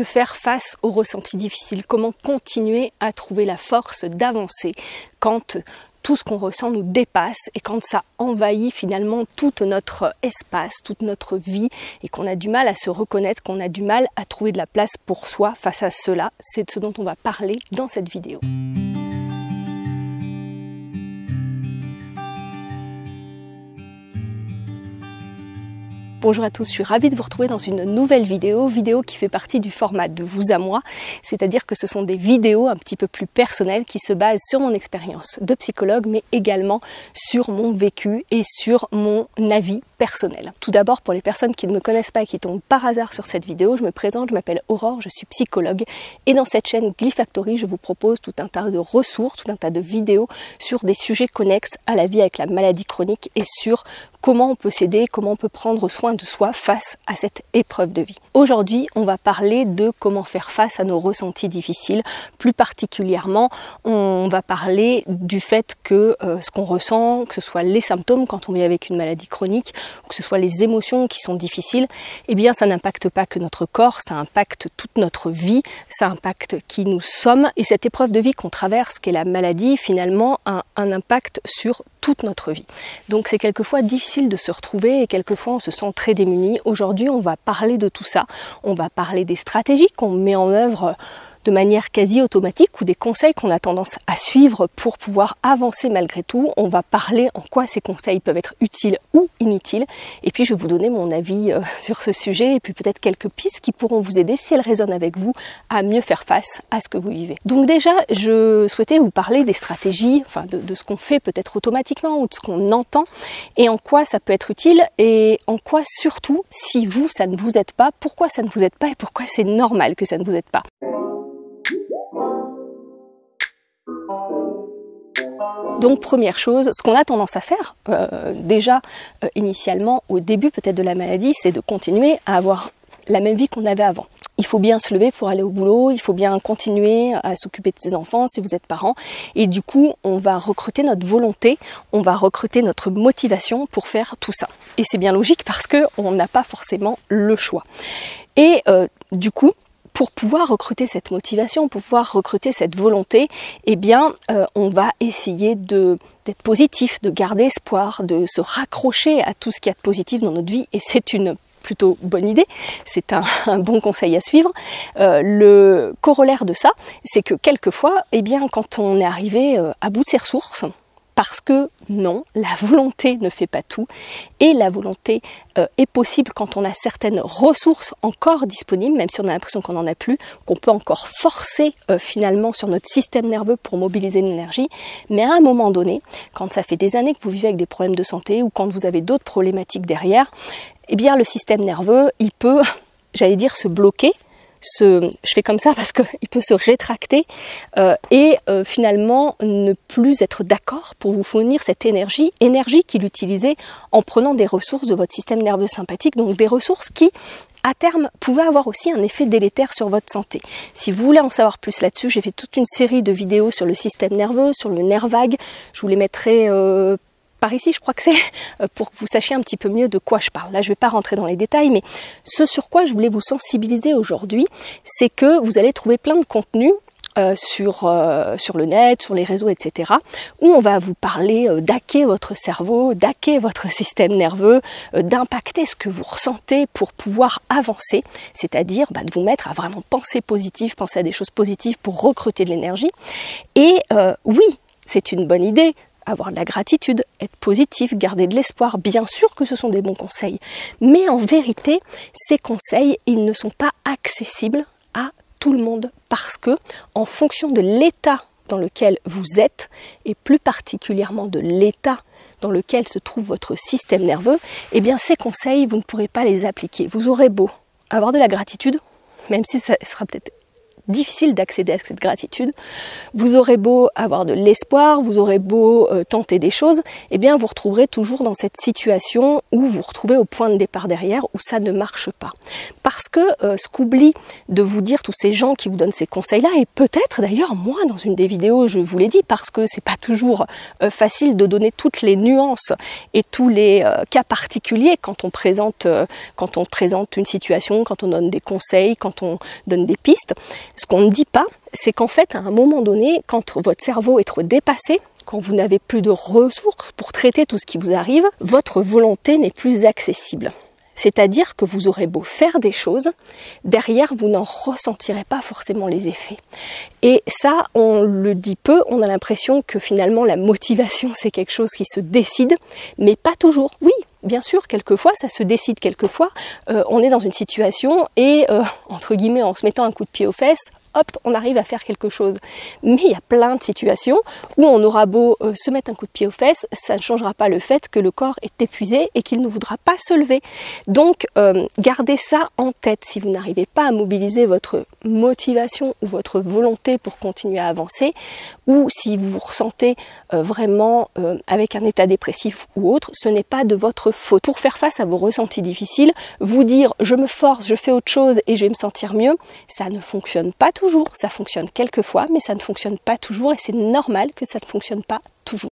que faire face aux ressentis difficiles? Comment continuer à trouver la force d'avancer quand tout ce qu'on ressent nous dépasse et quand ça envahit finalement tout notre espace, toute notre vie et qu'on a du mal à se reconnaître, qu'on a du mal à trouver de la place pour soi face à cela? C'est de ce dont on va parler dans cette vidéo. Bonjour à tous, je suis ravie de vous retrouver dans une nouvelle vidéo qui fait partie du format de vous à moi, c'est-à-dire que ce sont des vidéos un petit peu plus personnelles qui se basent sur mon expérience de psychologue, mais également sur mon vécu et sur mon avis personnel. Tout d'abord, pour les personnes qui ne me connaissent pas et qui tombent par hasard sur cette vidéo, je me présente, je m'appelle Aurore, je suis psychologue et dans cette chaîne Glyfactory, je vous propose tout un tas de ressources, tout un tas de vidéos sur des sujets connexes à la vie avec la maladie chronique et sur comment on peut s'aider, comment on peut prendre soin de soi face à cette épreuve de vie. Aujourd'hui, on va parler de comment faire face à nos ressentis difficiles. Plus particulièrement, on va parler du fait que ce qu'on ressent, que ce soit les symptômes quand on vit avec une maladie chronique, ou que ce soit les émotions qui sont difficiles, eh bien ça n'impacte pas que notre corps, ça impacte toute notre vie, ça impacte qui nous sommes. Et cette épreuve de vie qu'on traverse, qu'est la maladie, finalement a un impact sur toute notre vie. Donc c'est quelquefois difficile de se retrouver et quelquefois on se sent très démuni. Aujourd'hui, on va parler de tout ça. On va parler des stratégies qu'on met en œuvre de manière quasi automatique ou des conseils qu'on a tendance à suivre pour pouvoir avancer malgré tout. On va parler en quoi ces conseils peuvent être utiles ou inutiles. Et puis je vais vous donner mon avis sur ce sujet et puis peut-être quelques pistes qui pourront vous aider, si elles résonnent avec vous, à mieux faire face à ce que vous vivez. Donc déjà, je souhaitais vous parler des stratégies, enfin de ce qu'on fait peut-être automatiquement ou de ce qu'on entend et en quoi ça peut être utile et en quoi surtout, si vous, ça ne vous aide pas, pourquoi ça ne vous aide pas et pourquoi c'est normal que ça ne vous aide pas. Donc première chose, ce qu'on a tendance à faire, initialement au début peut-être de la maladie, c'est de continuer à avoir la même vie qu'on avait avant. Il faut bien se lever pour aller au boulot, il faut bien continuer à s'occuper de ses enfants si vous êtes parent. Et du coup, on va recruter notre volonté, on va recruter notre motivation pour faire tout ça. Et c'est bien logique parce qu'on n'a pas forcément le choix. Et du coup, pour pouvoir recruter cette motivation, pour pouvoir recruter cette volonté, eh bien, on va essayer d'être positif, de garder espoir, de se raccrocher à tout ce qu'il y a de positif dans notre vie. Et c'est une plutôt bonne idée, c'est un bon conseil à suivre. Le corollaire de ça, c'est que quelquefois, eh bien, quand on est arrivé à bout de ses ressources, parce que non, la volonté ne fait pas tout et la volonté est possible quand on a certaines ressources encore disponibles, même si on a l'impression qu'on n'en a plus, qu'on peut encore forcer finalement sur notre système nerveux pour mobiliser l'énergie. Mais à un moment donné, quand ça fait des années que vous vivez avec des problèmes de santé ou quand vous avez d'autres problématiques derrière, eh bien le système nerveux, il peut, j'allais dire, se bloquer. Je fais comme ça parce qu'il peut se rétracter et finalement ne plus être d'accord pour vous fournir cette énergie qu'il utilisait en prenant des ressources de votre système nerveux sympathique, donc des ressources qui à terme pouvaient avoir aussi un effet délétère sur votre santé. Si vous voulez en savoir plus là-dessus, j'ai fait toute une série de vidéos sur le système nerveux, sur le nerf vague, je vous les mettrai par ici, je crois que c'est pour que vous sachiez un petit peu mieux de quoi je parle. Là, je ne vais pas rentrer dans les détails, mais ce sur quoi je voulais vous sensibiliser aujourd'hui, c'est que vous allez trouver plein de contenus sur le net, sur les réseaux, etc., où on va vous parler d'hacker votre cerveau, d'hacker votre système nerveux, d'impacter ce que vous ressentez pour pouvoir avancer, c'est-à-dire de vous mettre à vraiment penser positif, penser à des choses positives pour recruter de l'énergie. Et oui, c'est une bonne idée, avoir de la gratitude, être positif, garder de l'espoir, bien sûr que ce sont des bons conseils. Mais en vérité, ces conseils, ils ne sont pas accessibles à tout le monde parce que, en fonction de l'état dans lequel vous êtes, et plus particulièrement de l'état dans lequel se trouve votre système nerveux, eh bien ces conseils, vous ne pourrez pas les appliquer. Vous aurez beau avoir de la gratitude, même si ça sera peut-être difficile d'accéder à cette gratitude. Vous aurez beau avoir de l'espoir, vous aurez beau tenter des choses, eh bien vous retrouverez toujours dans cette situation où vous vous retrouvez au point de départ derrière, où ça ne marche pas. Parce que ce qu'oublient de vous dire tous ces gens qui vous donnent ces conseils-là, et peut-être d'ailleurs moi dans une des vidéos je vous l'ai dit, parce que c'est pas toujours facile de donner toutes les nuances et tous les cas particuliers quand on présente une situation, quand on donne des conseils, quand on donne des pistes. Ce qu'on ne dit pas, c'est qu'en fait à un moment donné, quand votre cerveau est trop dépassé, quand vous n'avez plus de ressources pour traiter tout ce qui vous arrive, votre volonté n'est plus accessible. C'est-à-dire que vous aurez beau faire des choses, derrière vous n'en ressentirez pas forcément les effets. Et ça, on le dit peu, on a l'impression que finalement la motivation c'est quelque chose qui se décide, mais pas toujours. Oui, bien sûr, quelquefois ça se décide, quelquefois on est dans une situation et entre guillemets en se mettant un coup de pied aux fesses, hop, on arrive à faire quelque chose. Mais il y a plein de situations où on aura beau se mettre un coup de pied aux fesses, ça ne changera pas le fait que le corps est épuisé et qu'il ne voudra pas se lever. Donc, gardez ça en tête. Si vous n'arrivez pas à mobiliser votre motivation ou votre volonté pour continuer à avancer, ou si vous vous ressentez vraiment avec un état dépressif ou autre, ce n'est pas de votre faute. Pour faire face à vos ressentis difficiles, vous dire je me force, je fais autre chose et je vais me sentir mieux, ça ne fonctionne pas toujours, ça fonctionne quelquefois, mais ça ne fonctionne pas toujours et c'est normal que ça ne fonctionne pas toujours.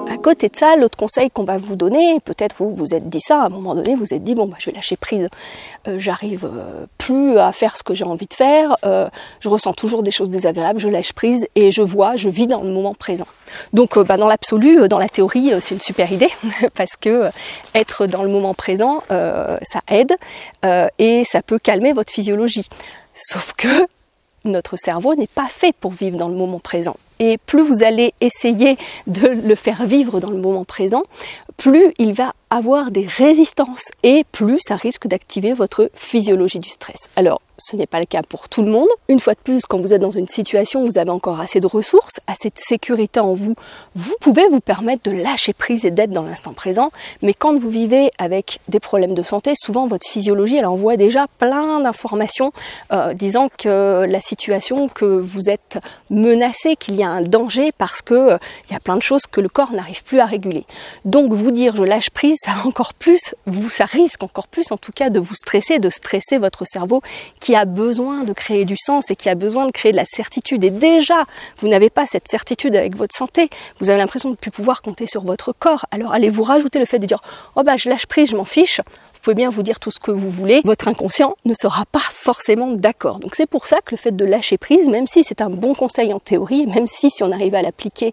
À côté de ça, l'autre conseil qu'on va vous donner, peut-être vous vous êtes dit ça, à un moment donné, vous vous êtes dit bon bah, je vais lâcher prise, j'arrive plus à faire ce que j'ai envie de faire, je ressens toujours des choses désagréables, je lâche prise et je vis dans le moment présent. Donc dans l'absolu, dans la théorie, c'est une super idée parce que être dans le moment présent, ça aide et ça peut calmer votre physiologie. Sauf que notre cerveau n'est pas fait pour vivre dans le moment présent. Et plus vous allez essayer de le faire vivre dans le moment présent, plus il va avoir des résistances et plus ça risque d'activer votre physiologie du stress. Alors, ce n'est pas le cas pour tout le monde. Une fois de plus, quand vous êtes dans une situation où vous avez encore assez de ressources, assez de sécurité en vous, vous pouvez vous permettre de lâcher prise et d'être dans l'instant présent. Mais quand vous vivez avec des problèmes de santé, souvent votre physiologie, elle envoie déjà plein d'informations disant que la situation, que vous êtes menacé, qu'il y a un danger parce que il y a plein de choses que le corps n'arrive plus à réguler. Donc vous dire je lâche prise, ça va encore plus, ça risque encore plus en tout cas de vous stresser, de stresser votre cerveau qui a besoin de créer du sens et qui a besoin de créer de la certitude. Et déjà, vous n'avez pas cette certitude avec votre santé, vous avez l'impression de ne plus pouvoir compter sur votre corps. Alors allez-vous rajouter le fait de dire oh bah je lâche prise, je m'en fiche. Vous pouvez bien vous dire tout ce que vous voulez, votre inconscient ne sera pas forcément d'accord. Donc c'est pour ça que le fait de lâcher prise, même si c'est un bon conseil en théorie, même si on arrive à l'appliquer,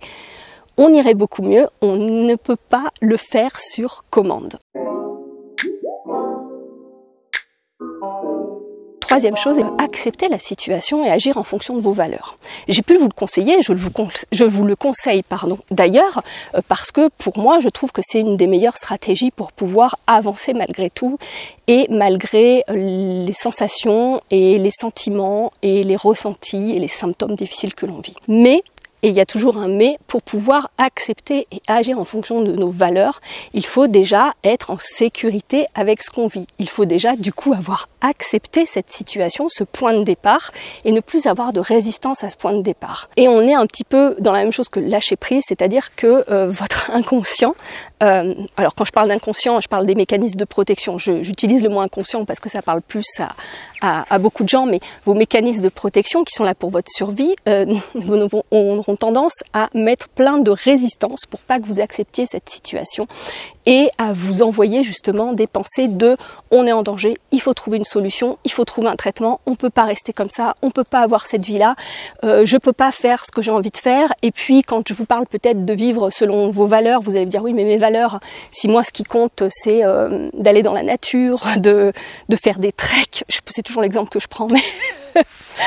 on irait beaucoup mieux, on ne peut pas le faire sur commande. Troisième chose, accepter la situation et agir en fonction de vos valeurs. J'ai pu vous le conseiller, je vous le conseille d'ailleurs, parce que pour moi, je trouve que c'est une des meilleures stratégies pour pouvoir avancer malgré tout et malgré les sensations et les sentiments et les ressentis et les symptômes difficiles que l'on vit. Mais et il y a toujours un mais, pour pouvoir accepter et agir en fonction de nos valeurs, il faut déjà être en sécurité avec ce qu'on vit. Il faut déjà du coup avoir accepté cette situation, ce point de départ, et ne plus avoir de résistance à ce point de départ. Et on est un petit peu dans la même chose que lâcher prise, c'est-à-dire que votre inconscient, alors quand je parle d'inconscient, je parle des mécanismes de protection. J'utilise le mot inconscient parce que ça parle plus à beaucoup de gens, mais vos mécanismes de protection qui sont là pour votre survie auront tendance à mettre plein de résistance pour pas que vous acceptiez cette situation et à vous envoyer justement des pensées de on est en danger, il faut trouver une solution, il faut trouver un traitement, on peut pas rester comme ça, on peut pas avoir cette vie-là, je peux pas faire ce que j'ai envie de faire. Et puis quand je vous parle peut-être de vivre selon vos valeurs, vous allez me dire oui mais mes valeurs, si moi ce qui compte c'est d'aller dans la nature, de faire des treks, c'est toujours l'exemple que je prends mais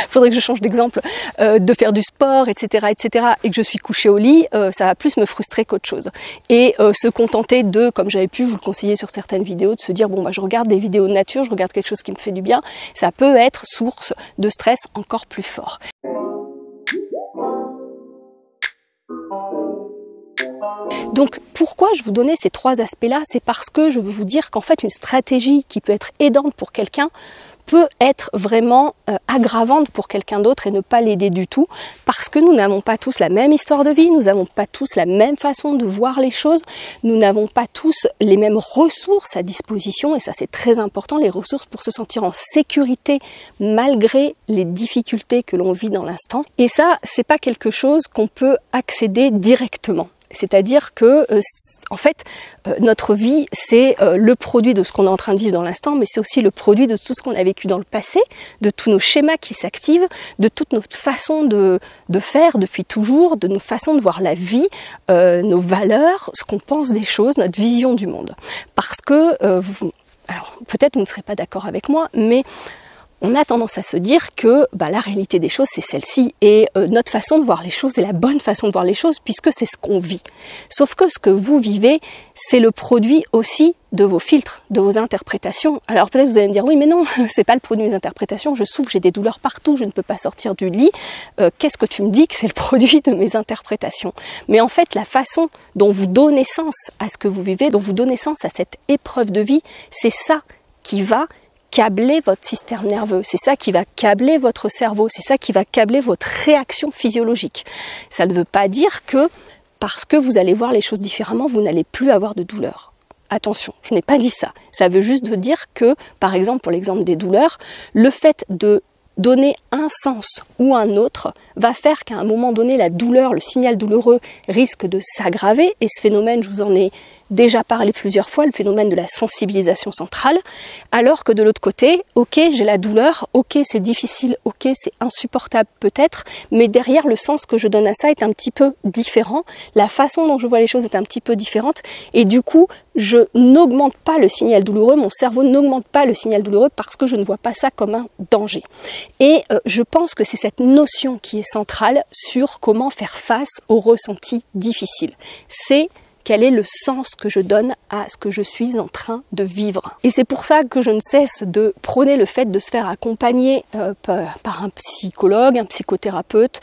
faudrait que je change d'exemple, de faire du sport, etc., et que je suis couchée au lit, ça va plus me frustrer qu'autre chose. Et se contenter de, comme j'avais pu vous le conseiller sur certaines vidéos, de se dire bon bah je regarde des vidéos de nature, je regarde quelque chose qui me fait du bien, ça peut être source de stress encore plus fort. Donc pourquoi je vous donnais ces 3 aspects-là? C'est parce que je veux vous dire qu'en fait une stratégie qui peut être aidante pour quelqu'un peut être vraiment aggravante pour quelqu'un d'autre et ne pas l'aider du tout, parce que nous n'avons pas tous la même histoire de vie, nous n'avons pas tous la même façon de voir les choses, nous n'avons pas tous les mêmes ressources à disposition, et ça c'est très important, les ressources pour se sentir en sécurité malgré les difficultés que l'on vit dans l'instant. Et ça, c'est pas quelque chose qu'on peut accéder directement. C'est-à-dire que, en fait, notre vie, c'est le produit de ce qu'on est en train de vivre dans l'instant, mais c'est aussi le produit de tout ce qu'on a vécu dans le passé, de tous nos schémas qui s'activent, de toute notre façon de faire depuis toujours, de nos façons de voir la vie, nos valeurs, ce qu'on pense des choses, notre vision du monde. Parce que, alors peut-être vous ne serez pas d'accord avec moi, mais on a tendance à se dire que la réalité des choses, c'est celle-ci. Et notre façon de voir les choses est la bonne façon de voir les choses, puisque c'est ce qu'on vit. Sauf que ce que vous vivez, c'est le produit aussi de vos filtres, de vos interprétations. Alors peut-être vous allez me dire, oui mais non, c'est pas le produit de mes interprétations, je souffre, j'ai des douleurs partout, je ne peux pas sortir du lit. Qu'est-ce que tu me dis que c'est le produit de mes interprétations? Mais en fait, la façon dont vous donnez sens à ce que vous vivez, dont vous donnez sens à cette épreuve de vie, c'est ça qui va câbler votre système nerveux, c'est ça qui va câbler votre cerveau, c'est ça qui va câbler votre réaction physiologique. Ça ne veut pas dire que parce que vous allez voir les choses différemment, vous n'allez plus avoir de douleur. Attention, je n'ai pas dit ça. Ça veut juste dire que, par exemple, pour l'exemple des douleurs, le fait de donner un sens ou un autre va faire qu'à un moment donné, la douleur, le signal douloureux risque de s'aggraver. Et ce phénomène, je vous en ai déjà parlé plusieurs fois, le phénomène de la sensibilisation centrale, alors que de l'autre côté, ok, j'ai la douleur, ok, c'est difficile, ok, c'est insupportable peut-être, mais derrière, le sens que je donne à ça est un petit peu différent, la façon dont je vois les choses est un petit peu différente, et du coup, je n'augmente pas le signal douloureux, mon cerveau n'augmente pas le signal douloureux parce que je ne vois pas ça comme un danger. Et je pense que c'est cette notion qui est centrale sur comment faire face aux ressentis difficiles. C'est quel est le sens que je donne à ce que je suis en train de vivre. Et c'est pour ça que je ne cesse de prôner le fait de se faire accompagner par un psychologue, un psychothérapeute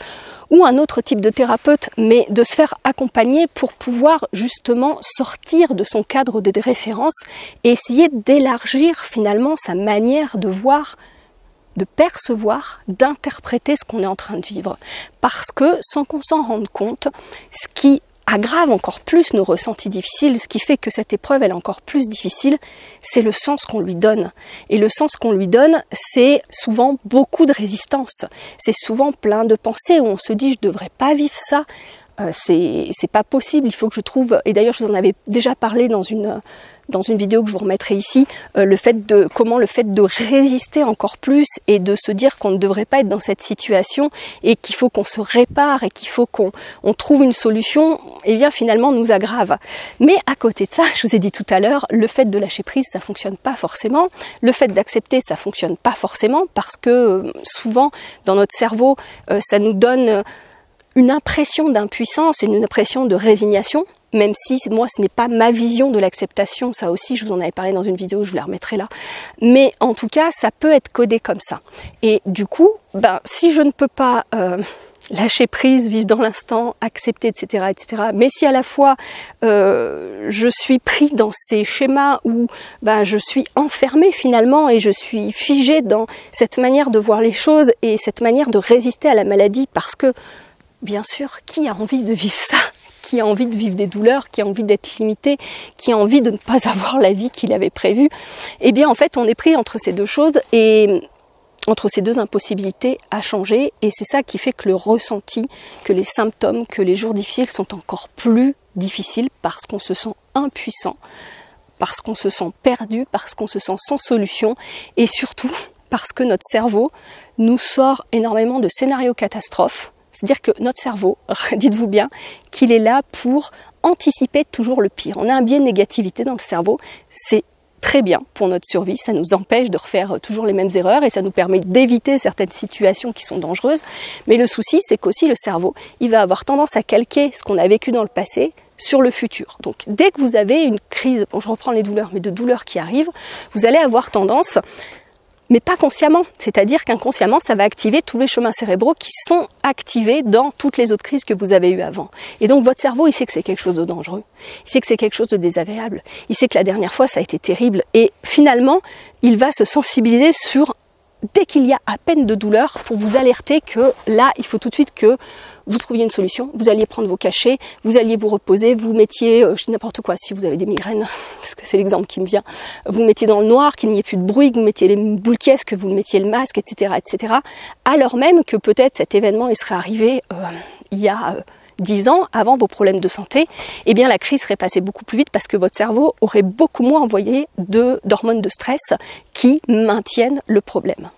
ou un autre type de thérapeute, mais de se faire accompagner pour pouvoir justement sortir de son cadre de référence et essayer d'élargir finalement sa manière de voir, de percevoir, d'interpréter ce qu'on est en train de vivre. Parce que sans qu'on s'en rende compte, ce qui aggrave encore plus nos ressentis difficiles, ce qui fait que cette épreuve elle est encore plus difficile, c'est le sens qu'on lui donne. Et le sens qu'on lui donne, c'est souvent beaucoup de résistance. C'est souvent plein de pensées où on se dit je devrais pas vivre ça, c'est pas possible, il faut que je trouve, et d'ailleurs je vous en avais déjà parlé dans une vidéo que je vous remettrai ici, le fait de résister encore plus et de se dire qu'on ne devrait pas être dans cette situation et qu'il faut qu'on se répare et qu'il faut qu'on trouve une solution, et bien finalement nous aggrave. Mais à côté de ça, je vous ai dit tout à l'heure, le fait de lâcher prise, ça fonctionne pas forcément. Le fait d'accepter, ça fonctionne pas forcément parce que souvent dans notre cerveau, ça nous donne une impression d'impuissance et une impression de résignation, même si moi ce n'est pas ma vision de l'acceptation, ça aussi je vous en avais parlé dans une vidéo, je vous la remettrai là, mais en tout cas ça peut être codé comme ça. Et du coup, si je ne peux pas lâcher prise, vivre dans l'instant, accepter, etc., mais si à la fois je suis pris dans ces schémas où je suis enfermée finalement et je suis figée dans cette manière de voir les choses et cette manière de résister à la maladie, parce que bien sûr, qui a envie de vivre ça? Qui a envie de vivre des douleurs? Qui a envie d'être limité? Qui a envie de ne pas avoir la vie qu'il avait prévue? Eh bien, en fait, on est pris entre ces deux choses et entre ces deux impossibilités à changer. Et c'est ça qui fait que le ressenti, que les symptômes, que les jours difficiles sont encore plus difficiles parce qu'on se sent impuissant, parce qu'on se sent perdu, parce qu'on se sent sans solution et surtout parce que notre cerveau nous sort énormément de scénarios catastrophes. C'est-à-dire que notre cerveau, dites-vous bien, qu'il est là pour anticiper toujours le pire. On a un biais de négativité dans le cerveau, c'est très bien pour notre survie, ça nous empêche de refaire toujours les mêmes erreurs et ça nous permet d'éviter certaines situations qui sont dangereuses. Mais le souci, c'est qu'aussi le cerveau, il va avoir tendance à calquer ce qu'on a vécu dans le passé sur le futur. Donc dès que vous avez une crise, je reprends les douleurs, mais de douleurs qui arrivent, vous allez avoir tendance mais pas consciemment. C'est-à-dire qu'inconsciemment, ça va activer tous les chemins cérébraux qui sont activés dans toutes les autres crises que vous avez eues avant. Et donc votre cerveau, il sait que c'est quelque chose de dangereux. Il sait que c'est quelque chose de désagréable. Il sait que la dernière fois, ça a été terrible. Et finalement, il va se sensibiliser sur, dès qu'il y a à peine de douleur, pour vous alerter que là, il faut tout de suite que vous trouviez une solution, vous alliez prendre vos cachets, vous alliez vous reposer, vous mettiez, je dis n'importe quoi, si vous avez des migraines, parce que c'est l'exemple qui me vient, vous mettiez dans le noir, qu'il n'y ait plus de bruit, que vous mettiez les boules caisses, que vous mettiez le masque, etc., etc., alors même que peut-être cet événement, il serait arrivé il y a 10 ans, avant vos problèmes de santé, eh bien la crise serait passée beaucoup plus vite parce que votre cerveau aurait beaucoup moins envoyé d'hormones de stress qui maintiennent le problème.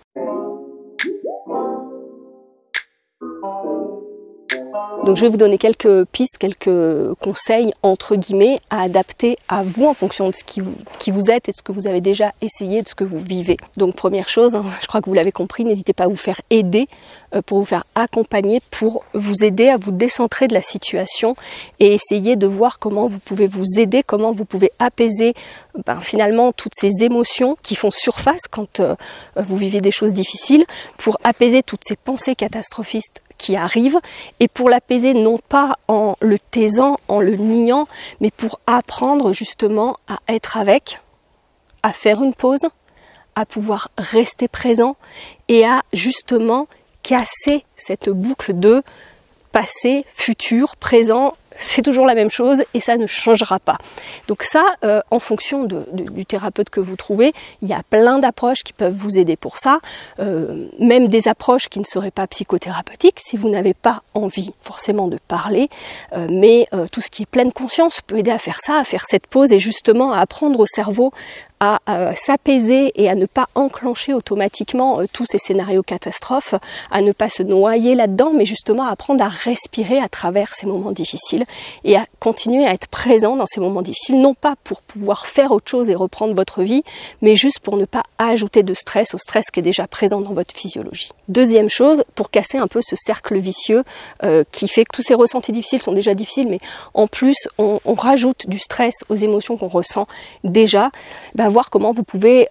Donc je vais vous donner quelques pistes, quelques conseils entre guillemets à adapter à vous en fonction de ce qui vous êtes et de ce que vous avez déjà essayé, de ce que vous vivez. Donc première chose, je crois que vous l'avez compris, n'hésitez pas à vous faire aider, pour vous faire accompagner, pour vous aider à vous décentrer de la situation et essayer de voir comment vous pouvez vous aider, comment vous pouvez apaiser finalement toutes ces émotions qui font surface quand vous vivez des choses difficiles, pour apaiser toutes ces pensées catastrophistes qui arrive, et pour l'apaiser non pas en le taisant, en le niant, mais pour apprendre justement à être avec, à faire une pause, à pouvoir rester présent et à justement casser cette boucle de passé, futur, présent. C'est toujours la même chose et ça ne changera pas. Donc ça, en fonction du thérapeute que vous trouvez, il y a plein d'approches qui peuvent vous aider pour ça, même des approches qui ne seraient pas psychothérapeutiques si vous n'avez pas envie forcément de parler, mais tout ce qui est pleine conscience peut aider à faire ça, à faire cette pause et justement à apprendre au cerveau à s'apaiser et à ne pas enclencher automatiquement tous ces scénarios catastrophes, à ne pas se noyer là-dedans, mais justement à apprendre à respirer à travers ces moments difficiles et à continuer à être présent dans ces moments difficiles, non pas pour pouvoir faire autre chose et reprendre votre vie, mais juste pour ne pas ajouter de stress au stress qui est déjà présent dans votre physiologie. Deuxième chose, pour casser un peu ce cercle vicieux qui fait que tous ces ressentis difficiles sont déjà difficiles, mais en plus on rajoute du stress aux émotions qu'on ressent déjà, voir comment vous pouvez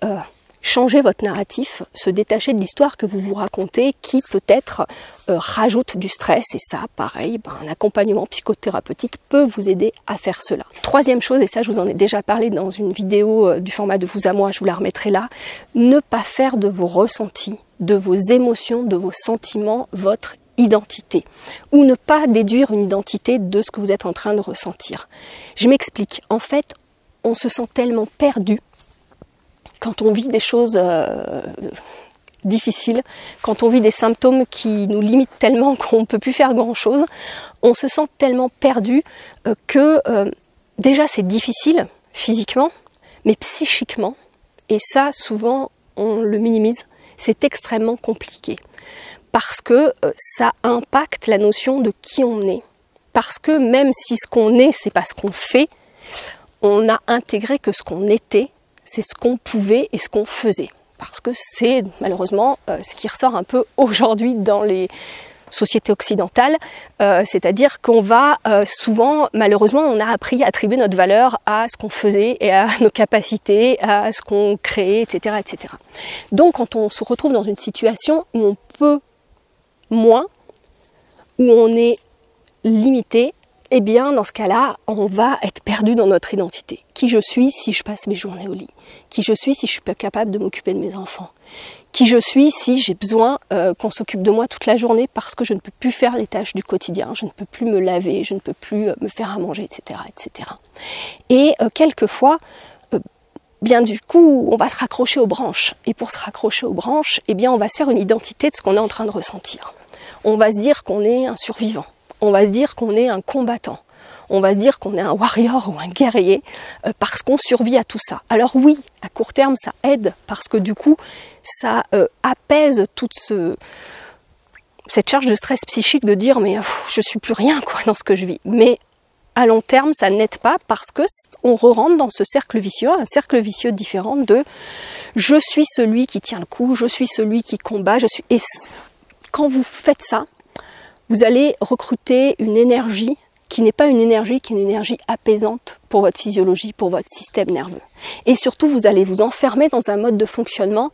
changer votre narratif, se détacher de l'histoire que vous vous racontez qui peut-être rajoute du stress, et ça pareil, un accompagnement psychothérapeutique peut vous aider à faire cela. Troisième chose, et ça je vous en ai déjà parlé dans une vidéo du format de vous à moi, je vous la remettrai là, ne pas faire de vos ressentis, de vos émotions, de vos sentiments votre identité, ou ne pas déduire une identité de ce que vous êtes en train de ressentir. Je m'explique, en fait on se sent tellement perdu quand on vit des choses difficiles, quand on vit des symptômes qui nous limitent tellement qu'on ne peut plus faire grand-chose, on se sent tellement perdu que déjà c'est difficile physiquement, mais psychiquement, et ça souvent on le minimise, c'est extrêmement compliqué, parce que ça impacte la notion de qui on est, parce que même si ce qu'on est, c'est pas ce qu'on fait, on a intégré que ce qu'on était, c'est ce qu'on pouvait et ce qu'on faisait. Parce que c'est malheureusement ce qui ressort un peu aujourd'hui dans les sociétés occidentales, c'est-à-dire qu'on va souvent, malheureusement, on a appris à attribuer notre valeur à ce qu'on faisait et à nos capacités, à ce qu'on créait, etc., etc. Donc quand on se retrouve dans une situation où on peut moins, où on est limité, eh bien, dans ce cas-là, on va être perdu dans notre identité. Qui je suis si je passe mes journées au lit? Qui je suis si je suis pas capable de m'occuper de mes enfants? Qui je suis si j'ai besoin qu'on s'occupe de moi toute la journée parce que je ne peux plus faire les tâches du quotidien, je ne peux plus me laver, je ne peux plus me faire à manger, etc., etc. Et quelquefois, bien du coup, on va se raccrocher aux branches. Et pour se raccrocher aux branches, eh bien, on va se faire une identité de ce qu'on est en train de ressentir. On va se dire qu'on est un survivant. On va se dire qu'on est un combattant, on va se dire qu'on est un warrior ou un guerrier parce qu'on survit à tout ça. Alors oui, à court terme, ça aide parce que du coup, ça apaise toute cette charge de stress psychique de dire mais je suis plus rien quoi dans ce que je vis. Mais à long terme, ça n'aide pas parce que on re-rentre dans ce cercle vicieux, un cercle vicieux différent de je suis celui qui tient le coup, je suis celui qui combat, je suis. Et quand vous faites ça, vous allez recruter une énergie qui n'est pas une énergie, qui est une énergie apaisante pour votre physiologie, pour votre système nerveux. Et surtout, vous allez vous enfermer dans un mode de fonctionnement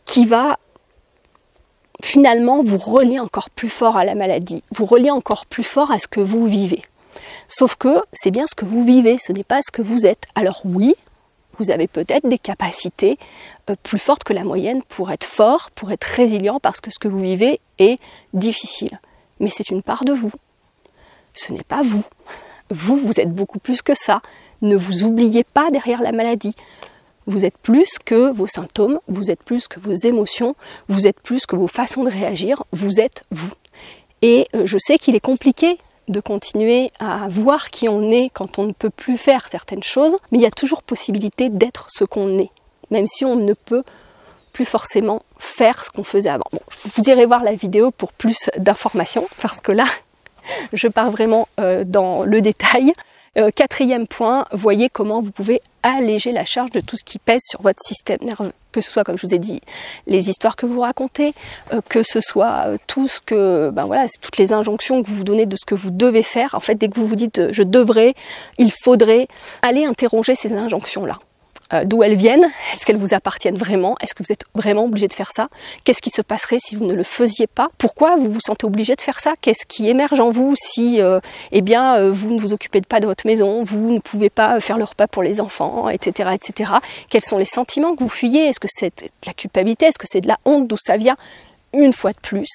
qui va finalement vous relier encore plus fort à la maladie, vous relier encore plus fort à ce que vous vivez. Sauf que c'est bien ce que vous vivez, ce n'est pas ce que vous êtes. Alors oui, vous avez peut-être des capacités plus fortes que la moyenne pour être fort, pour être résilient, parce que ce que vous vivez est difficile. Mais c'est une part de vous. Ce n'est pas vous. Vous, vous êtes beaucoup plus que ça. Ne vous oubliez pas derrière la maladie. Vous êtes plus que vos symptômes, vous êtes plus que vos émotions, vous êtes plus que vos façons de réagir, vous êtes vous. Et je sais qu'il est compliqué de continuer à voir qui on est quand on ne peut plus faire certaines choses, mais il y a toujours possibilité d'être ce qu'on est, même si on ne peut plus forcément faire ce qu'on faisait avant. Bon, je vous irai voir la vidéo pour plus d'informations, parce que là, je pars vraiment dans le détail. Quatrième point, voyez comment vous pouvez alléger la charge de tout ce qui pèse sur votre système nerveux. Que ce soit, comme je vous ai dit, les histoires que vous racontez, que ce soit tout ce que, c'est toutes les injonctions que vous vous donnez de ce que vous devez faire. En fait, dès que vous vous dites je devrais, il faudrait, aller interroger ces injonctions-là. D'où elles viennent, est-ce qu'elles vous appartiennent vraiment, est-ce que vous êtes vraiment obligé de faire ça, qu'est-ce qui se passerait si vous ne le faisiez pas, pourquoi vous vous sentez obligé de faire ça, qu'est-ce qui émerge en vous si vous ne vous occupez pas de votre maison, vous ne pouvez pas faire le repas pour les enfants, etc., etc. Quels sont les sentiments que vous fuyez, est-ce que c'est de la culpabilité, est-ce que c'est de la honte, d'où ça vient? Une fois de plus,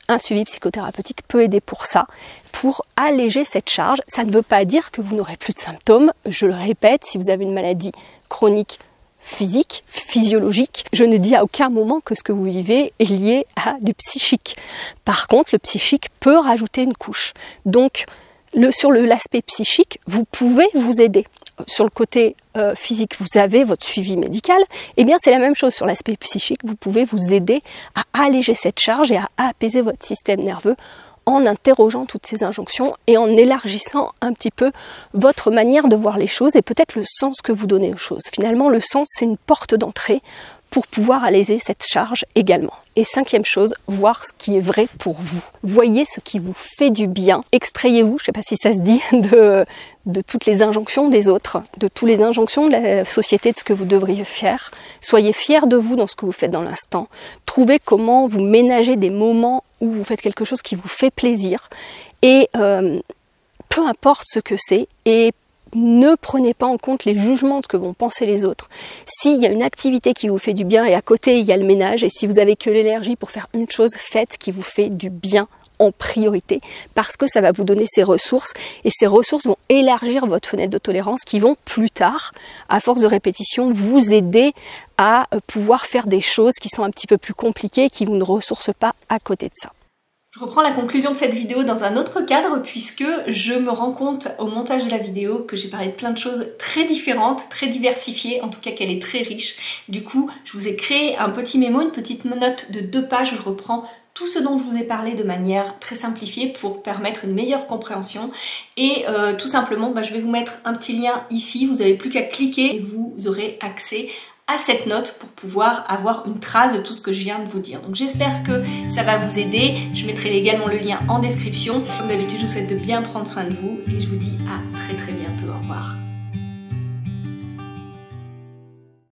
un suivi psychothérapeutique peut aider pour ça, pour alléger cette charge. Ça ne veut pas dire que vous n'aurez plus de symptômes. Je le répète, si vous avez une maladie chronique, physique, physiologique, je ne dis à aucun moment que ce que vous vivez est lié à du psychique. Par contre, le psychique peut rajouter une couche. Donc, sur l'aspect psychique, vous pouvez vous aider. Sur le côté physique, vous avez votre suivi médical, et bien c'est la même chose sur l'aspect psychique, vous pouvez vous aider à alléger cette charge et à apaiser votre système nerveux en interrogeant toutes ces injonctions et en élargissant un petit peu votre manière de voir les choses et peut-être le sens que vous donnez aux choses. Finalement, le sens, c'est une porte d'entrée pour pouvoir alléger cette charge également. Et cinquième chose, voir ce qui est vrai pour vous. Voyez ce qui vous fait du bien. Extrayez-vous, je ne sais pas si ça se dit, de toutes les injonctions des autres, de toutes les injonctions de la société, de ce que vous devriez faire. Soyez fiers de vous dans ce que vous faites dans l'instant. Trouvez comment vous ménagez des moments où vous faites quelque chose qui vous fait plaisir. Et peu importe ce que c'est, et ne prenez pas en compte les jugements de ce que vont penser les autres. S'il y a une activité qui vous fait du bien et à côté il y a le ménage, et si vous avez que l'énergie pour faire une chose, faites ce qui vous fait du bien en priorité, parce que ça va vous donner ces ressources, et ces ressources vont élargir votre fenêtre de tolérance qui vont plus tard, à force de répétition, vous aider à pouvoir faire des choses qui sont un petit peu plus compliquées, qui vous ne ressourcent pas à côté de ça. Je reprends la conclusion de cette vidéo dans un autre cadre puisque je me rends compte au montage de la vidéo que j'ai parlé de plein de choses très différentes, très diversifiées, en tout cas qu'elle est très riche. Du coup, je vous ai créé un petit mémo, une petite note de 2 pages où je reprends tout ce dont je vous ai parlé de manière très simplifiée pour permettre une meilleure compréhension. Et tout simplement, je vais vous mettre un petit lien ici, vous n'avez plus qu'à cliquer et vous aurez accès à cette note pour pouvoir avoir une trace de tout ce que je viens de vous dire. Donc j'espère que ça va vous aider. Je mettrai également le lien en description. Comme d'habitude, je vous souhaite de bien prendre soin de vous et je vous dis à très bientôt. Au revoir.